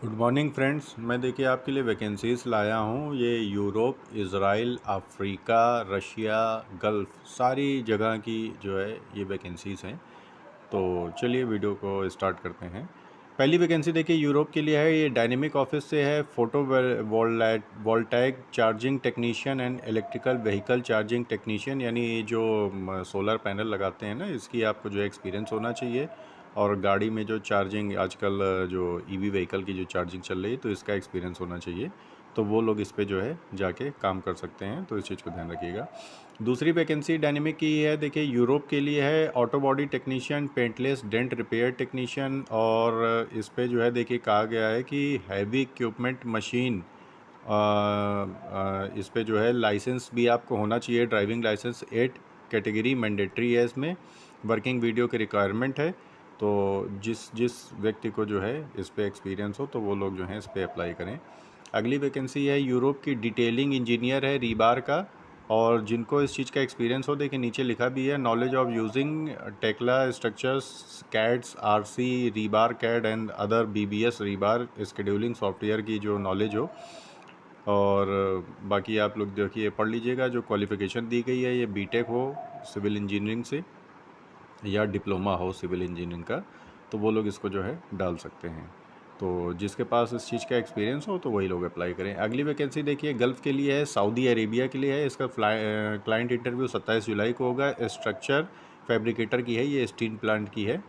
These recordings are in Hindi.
Good morning friends. मैं देखिए आपके लिए वैकेंसीज़ लाया हूँ। ये Europe, Israel, Africa, Russia, gulf सारी जगह की जो है ये वैकेंसीज़ हैं। तो चलिए वीडियो को स्टार्ट करते हैं। पहली वैकेंसी देखिए यूरोप के लिए है। ये डायनेमिक ऑफिस से है। Photo voltaic charging technician and electrical vehicle charging technician, यानी जो सोलर पैनल लगाते हैं ना, इसकी आपको जो एक्सपीरियंस होना चाहिए। और गाड़ी में जो चार्जिंग आजकल जो ईवी व्हीकल की जो चार्जिंग चल रही है, तो इसका एक्सपीरियंस होना चाहिए। तो वो लोग इस पे जो है जाके काम कर सकते हैं, तो इस चीज़ को ध्यान रखिएगा। दूसरी वैकेंसी डायनेमिक की है। देखिए यूरोप के लिए है। Auto body technician, paintless dent repair technician. और इस पे जो है देखिए कहा गया है कि हैवी इक्विपमेंट मशीन, इस पे जो है लाइसेंस भी आपको होना चाहिए। ड्राइविंग लाइसेंस 8 कैटेगरी मैंडेटरी है इसमें। वर्किंग वीडियो की रिक्वायरमेंट है। तो जिस जिस व्यक्ति को जो है इस पे एक्सपीरियंस हो, तो वो लोग जो हैं इस पे अप्लाई करें। अगली वैकेंसी है यूरोप की डिटेलिंग इंजीनियर है, रीबार का। और जिनको इस चीज़ का एक्सपीरियंस हो, देखिए नीचे लिखा भी है, knowledge of using Tekla Structures, CADS, RC, rebar CAD and other BBS rebar scheduling software की जो नॉलेज हो। और बाकी आप लोग देखिए पढ़ लीजिएगा। जो क्वालिफ़िकेशन दी गई है, ये बीटेक हो सिविल इंजीनियरिंग से या डिप्लोमा हो सिविल इंजीनियरिंग का, तो वो लोग इसको जो है डाल सकते हैं। तो जिसके पास इस चीज़ का एक्सपीरियंस हो तो वही लोग अप्लाई करें। अगली वैकेंसी देखिए गल्फ़ के लिए है, सऊदी अरेबिया के लिए है। इसका क्लाइंट इंटरव्यू 27 जुलाई को होगा। स्ट्रक्चर फैब्रिकेटर की है, ये स्टील प्लांट की है।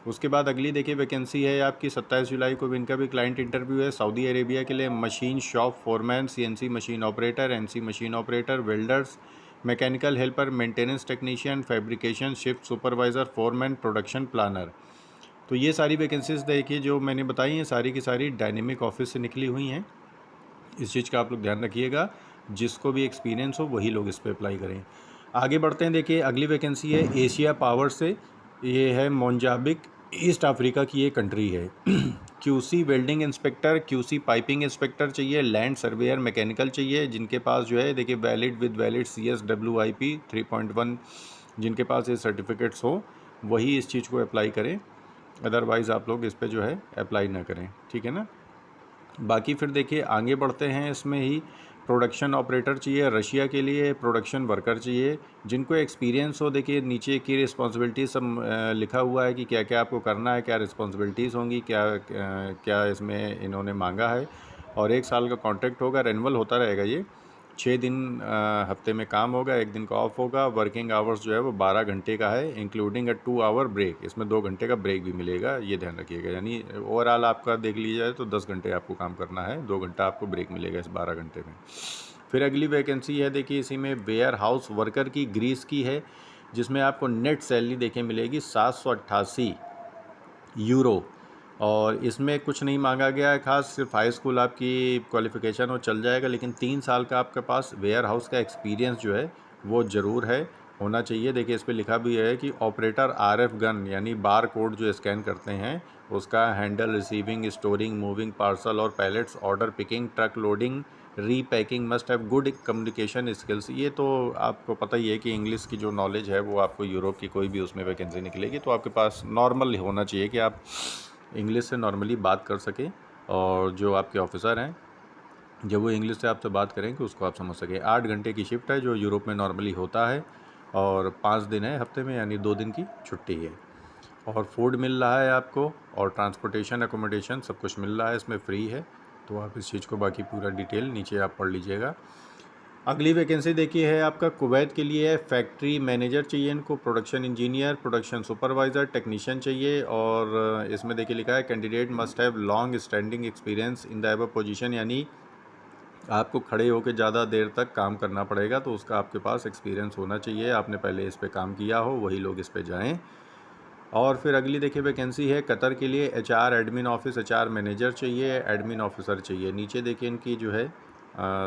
उसके बाद अगली देखिए वैकेंसी है आपकी 27 जुलाई को भी, इनका भी क्लाइंट इंटरव्यू है सऊदी अरेबिया के लिए। Machine shop foreman, CNC machine operator, NC machine operator, welders, mechanical helper, maintenance technician, fabrication shift supervisor, foreman, production planner. तो ये सारी वैकेंसीज देखिए जो मैंने बताई हैं, सारी की सारी डायनेमिक ऑफिस से निकली हुई हैं। इस चीज़ का आप लोग ध्यान रखिएगा। जिसको भी एक्सपीरियंस हो वही लोग इस पर अप्लाई करें। आगे बढ़ते हैं। देखिए अगली वैकेंसी है एशिया पावर से। ये है मोंजाबिक, ईस्ट अफ्रीका की ये कंट्री है। QC welding inspector, QC piping inspector चाहिए, लैंड सर्वेयर मैकेनिकल चाहिए, जिनके पास जो है देखिए वैलिड CSWIP 3.1, जिनके पास ये सर्टिफिकेट्स हो वही इस चीज़ को अप्लाई करें। अदरवाइज़ आप लोग इस पे जो है अप्लाई ना करें, ठीक है ना। बाकी फिर देखिए आगे बढ़ते हैं। इसमें ही प्रोडक्शन ऑपरेटर चाहिए रशिया के लिए, प्रोडक्शन वर्कर चाहिए जिनको एक्सपीरियंस हो। देखिए नीचे की रिस्पॉन्सिबिलिटीज सब लिखा हुआ है कि क्या क्या आपको करना है, क्या रिस्पॉन्सिबिलिटीज़ होंगी, क्या इसमें इन्होंने मांगा है। और 1 साल का कॉन्ट्रैक्ट होगा, रेनुअल होता रहेगा ये। 6 दिन हफ्ते में काम होगा, 1 दिन का ऑफ होगा। वर्किंग आवर्स जो है वो 12 घंटे का है, इंक्लूडिंग 2 आवर ब्रेक। इसमें 2 घंटे का ब्रेक भी मिलेगा, ये ध्यान रखिएगा। यानी ओवरऑल आपका देख लीजिए जाए तो 10 घंटे आपको काम करना है, 2 घंटा आपको ब्रेक मिलेगा इस 12 घंटे में। फिर अगली वैकेंसी है देखिए इसी में वेयर हाउस वर्कर की, ग्रीस की है, जिसमें आपको नेट सैलरी देखे मिलेगी 788 यूरो। और इसमें कुछ नहीं मांगा गया है खास, सिर्फ हाई स्कूल आपकी क्वालिफ़िकेशन हो चल जाएगा। लेकिन 3 साल का आपके पास वेयर हाउस का एक्सपीरियंस जो है वो ज़रूर है, होना चाहिए। देखिए इस पे लिखा भी है कि ऑपरेटर RF गन, यानी बार कोड जो स्कैन करते हैं उसका, handle, receiving, storing, moving parcel और pallets, order picking, truck loading, repacking, must have good communication skills. ये तो आपको पता ही है कि इंग्लिश की जो नॉलेज है वो आपको यूरोप की कोई भी उसमें वैकेंसी निकलेगी तो आपके पास नॉर्मल होना चाहिए कि आप इंग्लिश से नॉर्मली बात कर सकें। और जो आपके ऑफिसर हैं जब वो इंग्लिश से आपसे बात करेंगे उसको आप समझ सकें। 8 घंटे की शिफ्ट है जो यूरोप में नॉर्मली होता है। और 5 दिन है हफ्ते में, यानी 2 दिन की छुट्टी है। और फूड मिल रहा है आपको, और ट्रांसपोर्टेशन एकोमोडेशन सब कुछ मिल रहा है, इसमें फ्री है। तो आप इस चीज़ को बाकी पूरा डिटेल नीचे आप पढ़ लीजिएगा। अगली वैकेंसी देखिए है आपका कुवैत के लिए है। फैक्ट्री मैनेजर चाहिए इनको, production engineer, production supervisor, technician चाहिए। और इसमें देखिए लिखा है candidate must have long standing experience in the above position, यानी आपको खड़े होकर ज़्यादा देर तक काम करना पड़ेगा, तो उसका आपके पास एक्सपीरियंस होना चाहिए। आपने पहले इस पे काम किया हो, वही लोग इस पे जाएं। और फिर अगली देखिए वैकेंसी है कतर के लिए। HR admin office, HR manager चाहिए, एडमिन ऑफिसर चाहिए। नीचे देखिए इनकी जो है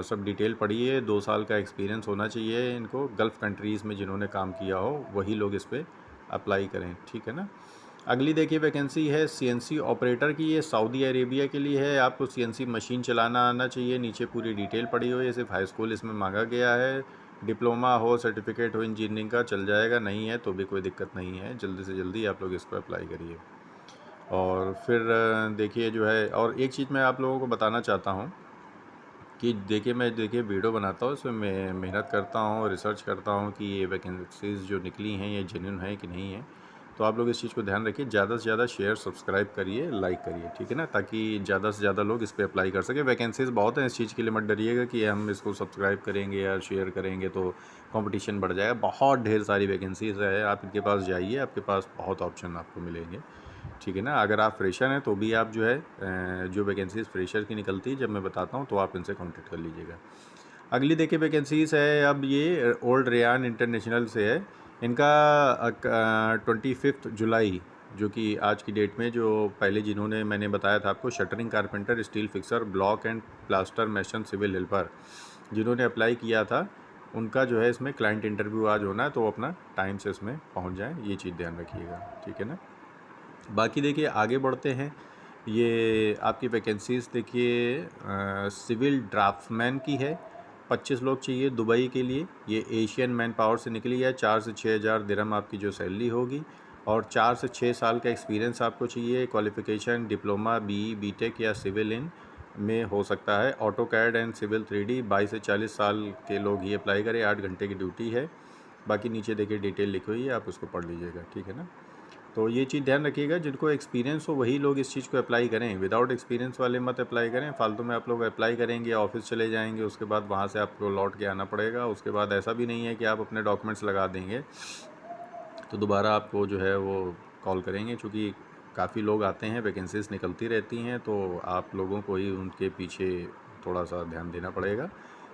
सब डिटेल पढ़िए। 2 साल का एक्सपीरियंस होना चाहिए इनको, गल्फ़ कंट्रीज़ में जिन्होंने काम किया हो वही लोग इस पर अप्लाई करें, ठीक है ना। अगली देखिए वैकेंसी है CNC ऑपरेटर की। ये सऊदी अरेबिया के लिए है। आपको CNC मशीन चलाना आना चाहिए। नीचे पूरी डिटेल पड़ी हुई है। सिर्फ हाई स्कूल इसमें मांगा गया है। डिप्लोमा हो, सर्टिफिकेट हो इंजीनियरिंग का चल जाएगा, नहीं है तो भी कोई दिक्कत नहीं है। जल्दी से जल्दी आप लोग इसको अप्लाई करिए। और फिर देखिए जो है, और एक चीज़ मैं आप लोगों को बताना चाहता हूँ कि मैं वीडियो बनाता हूँ, इसमें मैं मेहनत करता हूँ, रिसर्च करता हूँ कि ये वैकेंसीज़ जो निकली हैं ये जेन्युइन है कि नहीं है। तो आप लोग इस चीज़ को ध्यान रखिए, ज़्यादा से ज़्यादा शेयर, सब्सक्राइब करिए, लाइक करिए, ठीक है ना, ताकि ज़्यादा से ज़्यादा लोग इस पे अप्लाई कर सकें। वैकेंसीज़ बहुत हैं, इस चीज़ के लिए मत डरिएगा कि हम इसको सब्सक्राइब करेंगे या शेयर करेंगे तो कंपटीशन बढ़ जाएगा। बहुत ढेर सारी वैकेंसीज़ है, आप इनके पास जाइए, आपके पास बहुत ऑप्शन आपको मिलेंगे, ठीक है ना। अगर आप फ्रेशर हैं तो भी आप जो है जो वैकेंसीज़ फ्रेशर की निकलती है जब मैं बताता हूँ तो आप इनसे कांटेक्ट कर लीजिएगा। अगली देखिए वैकेंसीज़ है, अब ये ओल्ड रेयान इंटरनेशनल से है। इनका 25 जुलाई, जो कि आज की डेट में, जो पहले जिन्होंने मैंने बताया था आपको, shuttering carpenter, steel fixer, block and plaster mason, civil helper, जिन्होंने अप्लाई किया था उनका जो है इसमें क्लाइंट इंटरव्यू आज होना है, तो अपना टाइम से इसमें पहुंच जाएं, ये चीज़ ध्यान रखिएगा, ठीक है ना। बाकी देखिए आगे बढ़ते हैं, ये आपकी वैकेंसीज़ देखिए सिविल ड्राफ्ट्समैन की है, 25 लोग चाहिए दुबई के लिए। ये एशियन मैन पावर से निकली है। 4 से 6 हज़ार दिरहम आपकी जो सैलरी होगी, और 4 से 6 साल का एक्सपीरियंस आपको चाहिए। क्वालिफ़िकेशन डिप्लोमा, बीई, बीटेक या सिविल इन में हो सकता है। Auto CAD and civil 3D। 22 से 40 साल के लोग ही अप्लाई करें। 8 घंटे की ड्यूटी है। बाकी नीचे देखिए डिटेल लिखी हुई है, आप उसको पढ़ लीजिएगा, ठीक है ना। तो ये चीज़ ध्यान रखिएगा, जिनको एक्सपीरियंस हो वही लोग इस चीज़ को अप्लाई करें, विदाउट एक्सपीरियंस वाले मत अप्लाई करें। फालतू में आप लोग अप्लाई करेंगे, ऑफिस चले जाएंगे, उसके बाद वहाँ से आपको लौट के आना पड़ेगा। उसके बाद ऐसा भी नहीं है कि आप अपने डॉक्यूमेंट्स लगा देंगे तो दोबारा आपको जो है वो कॉल करेंगे, क्योंकि काफ़ी लोग आते हैं, वैकेंसीज निकलती रहती हैं, तो आप लोगों को ही उनके पीछे थोड़ा सा ध्यान देना पड़ेगा,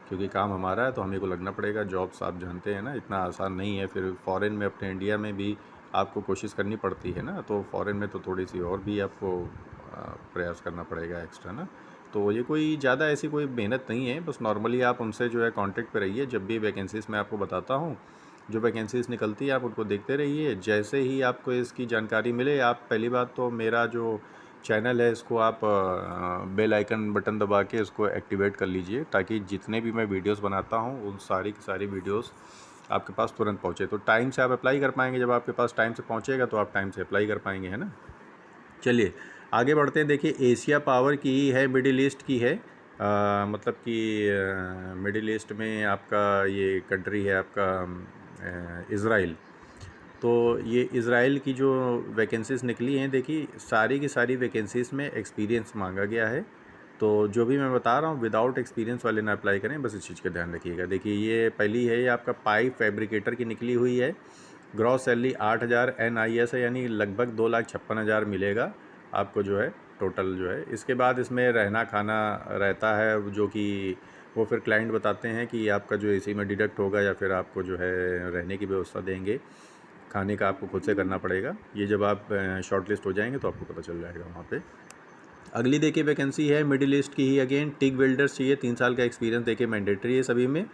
क्योंकि काम हमारा है तो हमें को लगना पड़ेगा। जॉब्स आप जानते हैं ना, इतना आसान नहीं है। फिर फॉरेन में, अपने इंडिया में भी आपको कोशिश करनी पड़ती है ना, तो फॉरेन में तो थोड़ी सी और भी आपको प्रयास करना पड़ेगा एक्स्ट्रा ना। तो ये कोई ज़्यादा ऐसी कोई मेहनत नहीं है, बस नॉर्मली आप उनसे जो है कांटेक्ट पे रहिए। जब भी वैकेंसीज़ मैं आपको बताता हूँ, जो वैकेंसीज़ निकलती है आप उनको देखते रहिए। जैसे ही आपको इसकी जानकारी मिले, आप पहली बात तो मेरा जो चैनल है इसको आप बेल आइकन बटन दबा के इसको एक्टिवेट कर लीजिए, ताकि जितने भी मैं वीडियोस बनाता हूँ उन सारी की सारी वीडियोस आपके पास तुरंत पहुँचे। तो टाइम से आप अप्लाई कर पाएंगे। जब आपके पास टाइम से पहुँचेगा तो आप टाइम से अप्लाई कर पाएंगे, है ना। चलिए आगे बढ़ते हैं। देखिए एशिया पावर की है, मिडिल ईस्ट की है। मतलब कि मिडिल ईस्ट में आपका ये कंट्री है आपका इज़राइल। तो ये इज़राइल की जो वैकेंसीज़ निकली हैं, देखिए सारी की सारी वैकेंसीज़ में एक्सपीरियंस मांगा गया है। तो जो भी मैं बता रहा हूँ, विदाउट एक्सपीरियंस वाले ना अप्लाई करें, बस इस चीज़ का ध्यान रखिएगा। देखिए ये पहली है, ये आपका पाइप फैब्रिकेटर की निकली हुई है। ग्रॉस सैलरी 8,000 NIS है, यानी लगभग 2,56,000 मिलेगा आपको जो है टोटल जो है। इसके बाद इसमें रहना खाना रहता है, जो कि वो फिर क्लाइंट बताते हैं कि आपका जो इसी में डिडक्ट होगा, या फिर आपको जो है रहने की व्यवस्था देंगे। खाने का आपको खुद से करना पड़ेगा। ये जब आप शॉर्ट लिस्ट हो जाएंगे तो आपको पता चल जाएगा वहाँ पे। अगली देखिए वैकेंसी है मिडिल ईस्ट की ही, अगेन टिग वेल्डर्स चाहिए। 3 साल का एक्सपीरियंस देखिए मैंडेटरी है सभी में।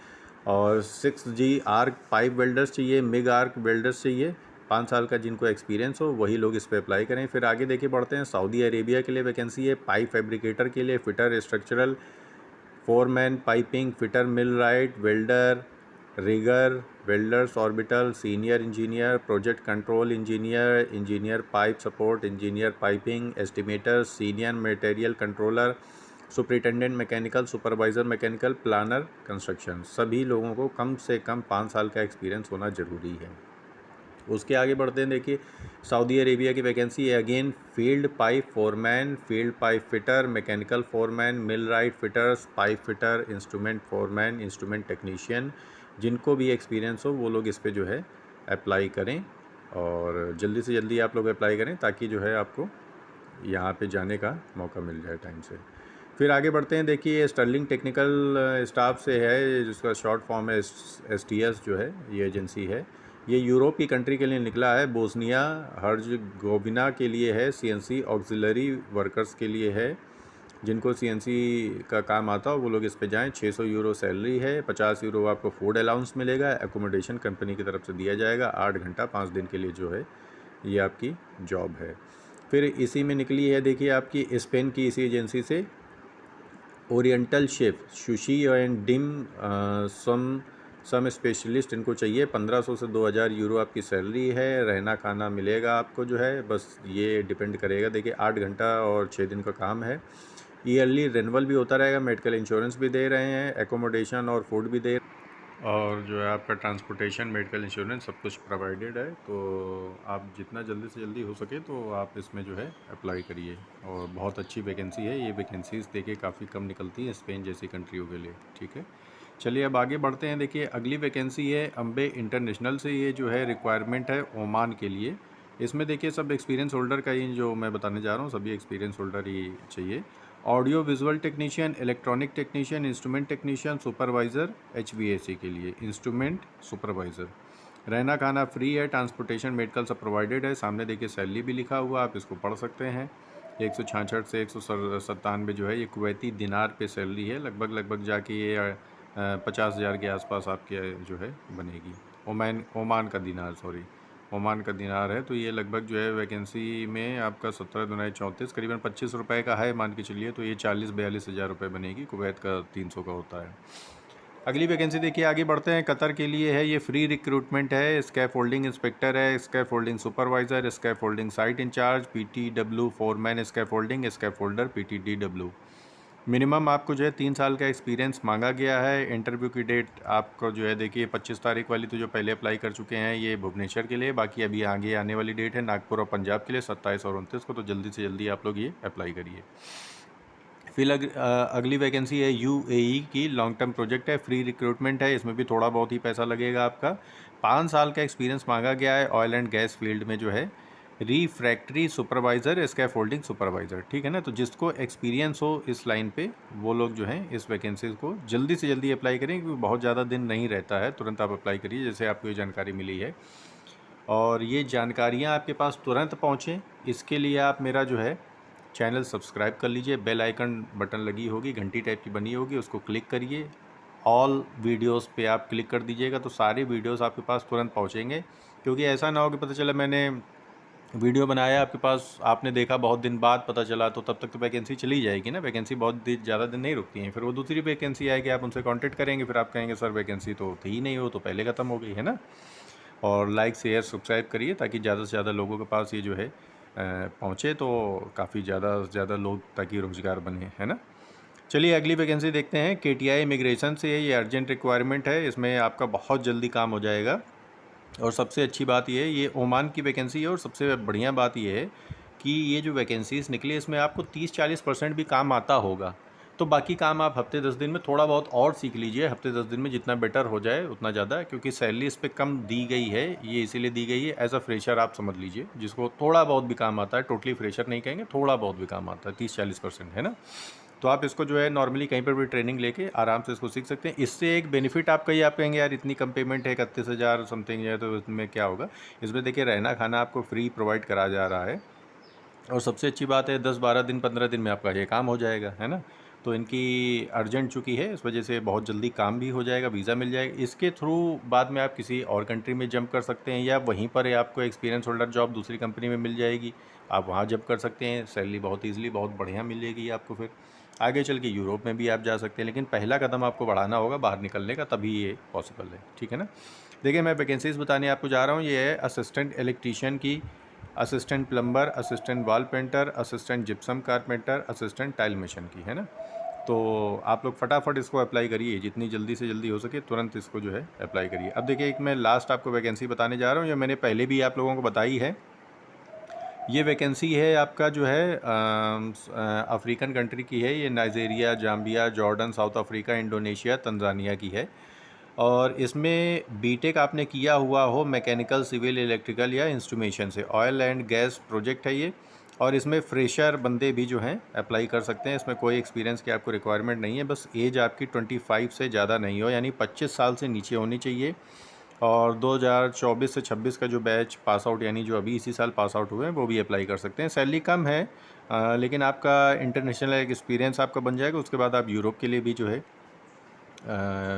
और 6G आर्क पाइप वेल्डर्स चाहिए, मिग आर्क वेल्डर्स चाहिए। 5 साल का जिनको एक्सपीरियंस हो वही लोग इस पर अप्लाई करें। फिर आगे देखिए बढ़ते हैं, सऊदी अरेबिया के लिए वैकेंसी है। पाइप फैब्रिकेटर के लिए, fitter, structural, foreman, piping fitter, millwright, welder, rigger, welders orbital, senior engineer, project control engineer, engineer pipe support, engineer piping, estimator, senior material controller, superintendent mechanical, supervisor mechanical, planner construction. सभी लोगों को कम से कम 5 साल का एक्सपीरियंस होना ज़रूरी है। उसके आगे बढ़ते हैं, देखिए सऊदी अरेबिया की वैकेंसी है again, field pipe foreman, field pipe fitter, mechanical foreman, millwright fitters, pipe fitter, instrument foreman, instrument technician. जिनको भी एक्सपीरियंस हो वो लोग इस पर जो है अप्लाई करें, और जल्दी से जल्दी आप लोग अप्लाई करें, ताकि जो है आपको यहाँ पे जाने का मौका मिल जाए टाइम से। फिर आगे बढ़ते हैं, देखिए स्टर्लिंग टेक्निकल स्टाफ से है, जिसका शॉर्ट फॉर्म है STS जो है, ये एजेंसी है। ये यूरोप की कंट्री के लिए निकला है। बोस्निया हर्जगोविना के लिए है। CNC ऑक्सिलरी वर्कर्स के लिए है, जिनको CNC का काम आता हो वो लोग इस पे जाएं। 600 यूरो सैलरी है। 50 यूरो आपको फूड अलाउंस मिलेगा। एकोमोडेशन कंपनी की तरफ से दिया जाएगा। 8 घंटा 5 दिन के लिए जो है ये आपकी जॉब है। फिर इसी में निकली है, देखिए आपकी स्पेन की इसी एजेंसी से, oriental chef, sushi and dim sum sum specialist इनको चाहिए। 1500 से 2000 यूरो आपकी सैलरी है, रहना खाना मिलेगा आपको जो है, बस ये डिपेंड करेगा। देखिए 8 घंटा और 6 दिन का काम है। ईयरली रिन्यूअल भी होता रहेगा, मेडिकल इंश्योरेंस भी दे रहे हैं, एकोमोडेशन और फूड भी दे, और जो है आपका ट्रांसपोर्टेशन, मेडिकल इंश्योरेंस सब कुछ प्रोवाइडेड है। तो आप जितना जल्दी से जल्दी हो सके तो आप इसमें जो है अप्लाई करिए, और बहुत अच्छी वैकेंसी है। ये वैकेंसीज़ देखिए काफ़ी कम निकलती हैं स्पेन जैसी कंट्रियों के लिए, ठीक है। चलिए अब आगे बढ़ते हैं। देखिए अगली वैकेंसी है अम्बे इंटरनेशनल से। ये जो है रिक्वायरमेंट है ओमान के लिए। इसमें देखिए सब एक्सपीरियंस होल्डर का ही जो मैं बताने जा रहा हूँ, सभी एक्सपीरियंस होल्डर ही चाहिए। Audio visual technician, electronic technician, instrument technician, supervisor, HVAC के लिए इंस्ट्रूमेंट सुपरवाइज़र। रहना खाना फ्री है, ट्रांसपोर्टेशन मेडिकल सब प्रोवाइडेड है। सामने देखिए सैलरी भी लिखा हुआ, आप इसको पढ़ सकते हैं। 166 से 197 जो है ये कुवैती दिनार पे सैलरी है। लगभग जाके ये 50,000 के आसपास आपके जो है बनेगी। ओमान का दिनार, सॉरी, ओमान का दिनार है। तो ये लगभग जो है वैकेंसी में आपका 17 दुनाई 34 करीबन 25 रुपये का है मान के चलिए। तो ये 40-42 हज़ार रुपये बनेगी। कुवैत का 300 का होता है। अगली वैकेंसी देखिए, आगे बढ़ते हैं। कतर के लिए है, ये फ्री रिक्रूटमेंट है। स्कैफ होल्डिंग इंस्पेक्टर है, scaffolding supervisor, scaffolding site incharge, PTW foreman scaffolding, scaffolder PTDW। Minimum आपको जो है 3 साल का एक्सपीरियंस मांगा गया है। इंटरव्यू की डेट आपको जो है देखिए 25 तारीख वाली तो जो पहले अप्लाई कर चुके हैं ये भुवनेश्वर के लिए, बाकी अभी आगे आने वाली डेट है नागपुर और पंजाब के लिए 27 और 29 को। तो जल्दी से जल्दी आप लोग ये अप्लाई करिए। फिर अगली वैकेंसी है UAE की, लॉन्ग टर्म प्रोजेक्ट है, फ्री रिक्रूटमेंट है। इसमें भी थोड़ा बहुत ही पैसा लगेगा आपका। 5 साल का एक्सपीरियंस मांगा गया है ऑयल एंड गैस फील्ड में जो है। Refractory supervisor, scaffolding supervisor, ठीक है ना। तो जिसको एक्सपीरियंस हो इस लाइन पे वो लोग जो हैं इस वैकेंसीज़ को जल्दी से जल्दी अप्लाई करें, क्योंकि बहुत ज़्यादा दिन नहीं रहता है। तुरंत आप अप्लाई करिए जैसे आपको ये जानकारी मिली है, और ये जानकारियाँ आपके पास तुरंत पहुँचें इसके लिए आप मेरा जो है चैनल सब्सक्राइब कर लीजिए। बेल आइकन बटन लगी होगी, घंटी टाइप की बनी होगी, उसको क्लिक करिए। ऑल वीडियोस पे आप क्लिक कर दीजिएगा तो सारे वीडियोस आपके पास तुरंत पहुंचेंगे। क्योंकि ऐसा ना हो कि पता चला मैंने वीडियो बनाया आपके पास, आपने देखा बहुत दिन बाद पता चला, तो तब तक तो वैकेंसी चली जाएगी ना। वैकेंसी बहुत ज़्यादा दिन नहीं रुकती हैं। फिर वो दूसरी वैकेंसी आएगी, आप उनसे कांटेक्ट करेंगे, फिर आप कहेंगे सर वैकेंसी तो थी ही नहीं, हो तो पहले ख़त्म हो गई है ना। और लाइक शेयर सब्सक्राइब करिए ताकि ज़्यादा से ज़्यादा लोगों के पास ये जो है पहुँचे, तो काफ़ी ज़्यादा से ज़्यादा लोग ताकि रोज़गार बने, है ना। चलिए अगली वैकेंसी देखते हैं। KTI इमिग्रेशन से है, ये अर्जेंट रिक्वायरमेंट है। इसमें आपका बहुत जल्दी काम हो जाएगा। और सबसे अच्छी बात ये है, ये ओमान की वैकेंसी है, और सबसे बढ़िया बात ये है कि ये जो वैकेंसीज़ निकली इसमें आपको 30-40% भी काम आता होगा। तो बाकी काम आप हफ्ते 10 दिन में थोड़ा बहुत और सीख लीजिए। हफ्ते 10 दिन में जितना बेटर हो जाए उतना ज़्यादा, क्योंकि सैलरी इस पर कम दी गई है। ये इसीलिए दी गई है, एज अ फ्रेशर आप समझ लीजिए, जिसको थोड़ा बहुत भी काम आता है। टोटली फ्रेशर नहीं कहेंगे, थोड़ा बहुत भी काम आता है, 30-40%, है ना। तो आप इसको जो है नॉर्मली कहीं पर भी ट्रेनिंग लेके आराम से इसको सीख सकते हैं। इससे एक बेनिफिट आपका ये, आप कहेंगे यार इतनी कम पेमेंट है 31,000 समथिंग है, तो इसमें क्या होगा। इसमें देखिए रहना खाना आपको फ्री प्रोवाइड करा जा रहा है, और सबसे अच्छी बात है 10-12 दिन 15 दिन में आपका ये काम हो जाएगा, है ना। तो इनकी अर्जेंट चुकी है, इस वजह से बहुत जल्दी काम भी हो जाएगा, वीज़ा मिल जाएगा। इसके थ्रू बाद में आप किसी और कंट्री में जंप कर सकते हैं, या वहीं पर आपको एक्सपीरियंस होल्डर जॉब दूसरी कंपनी में मिल जाएगी, आप वहाँ जंप कर सकते हैं। सैलरी बहुत ईजिली बहुत बढ़िया मिलेगी आपको। फिर आगे चल के यूरोप में भी आप जा सकते हैं, लेकिन पहला कदम आपको बढ़ाना होगा बाहर निकलने का, तभी ये पॉसिबल है, ठीक है ना। देखिए मैं वैकेंसीज़ बताने आपको जा रहा हूँ। ये है असिस्टेंट इलेक्ट्रीशियन की, assistant plumber, assistant wall painter, assistant gypsum carpenter, assistant tile mission की, है ना। तो आप लोग फटाफट इसको अप्लाई करिए, जितनी जल्दी से जल्दी हो सके तुरंत इसको जो है अप्लाई करिए। अब देखिए एक मैं लास्ट आपको वैकेंसी बताने जा रहा हूँ, ये मैंने पहले भी आप लोगों को बताई है। ये वैकेंसी है आपका जो है अफ्रीकन कंट्री की है। ये Nigeria, Zambia, Jordan, south Africa, Indonesia, Tanzania की है। और इसमें बीटेक आपने किया हुआ हो मैकेनिकल, सिविल, इलेक्ट्रिकल या इंस्ट्रूमेशन से। ऑयल एंड गैस प्रोजेक्ट है ये, और इसमें फ्रेशर बंदे भी जो हैं अप्लाई कर सकते हैं। इसमें कोई एक्सपीरियंस की आपको रिक्वायरमेंट नहीं है, बस एज आपकी 25 से ज़्यादा नहीं हो, यानी 25 साल से नीचे होनी चाहिए। और 2024 से 26 का जो बैच पास आउट, यानी जो अभी इसी साल पास आउट हुए हैं, वो भी अप्लाई कर सकते हैं। सैलरी कम है, लेकिन आपका इंटरनेशनल एक्सपीरियंस आपका बन जाएगा। उसके बाद आप यूरोप के लिए भी जो है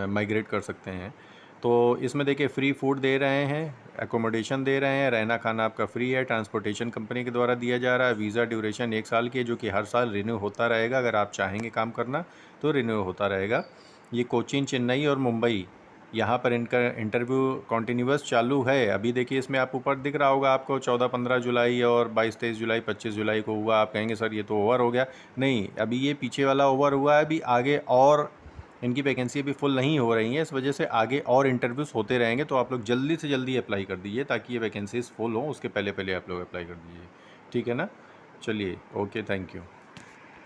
माइग्रेट कर सकते हैं। तो इसमें देखिए फ्री फूड दे रहे हैं, एकोमोडेशन दे रहे हैं, रहना खाना आपका फ्री है, ट्रांसपोर्टेशन कंपनी के द्वारा दिया जा रहा है। वीज़ा ड्यूरेशन 1 साल की है, जो कि हर साल रिन्यू होता रहेगा। अगर आप चाहेंगे काम करना तो रिन्यू होता रहेगा। ये कोचीन, चेन्नई और मुंबई यहाँ पर इनका इंटरव्यू कॉन्टीन्यूअस चालू है। अभी देखिए इसमें आप ऊपर दिख रहा होगा आपको 14-15 जुलाई और 22-23 जुलाई 25 जुलाई को हुआ। आप कहेंगे सर ये तो ओवर हो गया। नहीं, अभी ये पीछे वाला ओवर हुआ है। अभी आगे और इनकी वैकेंसी अभी फुल नहीं हो रही है, इस वजह से आगे और इंटरव्यूज़ होते रहेंगे। तो आप लोग जल्दी से जल्दी अप्लाई कर दीजिए ताकि ये वैकेंसीज़ फुल हों, उसके पहले पहले आप लोग अप्लाई कर दीजिए। ठीक है ना? चलिए, ओके, थैंक यू।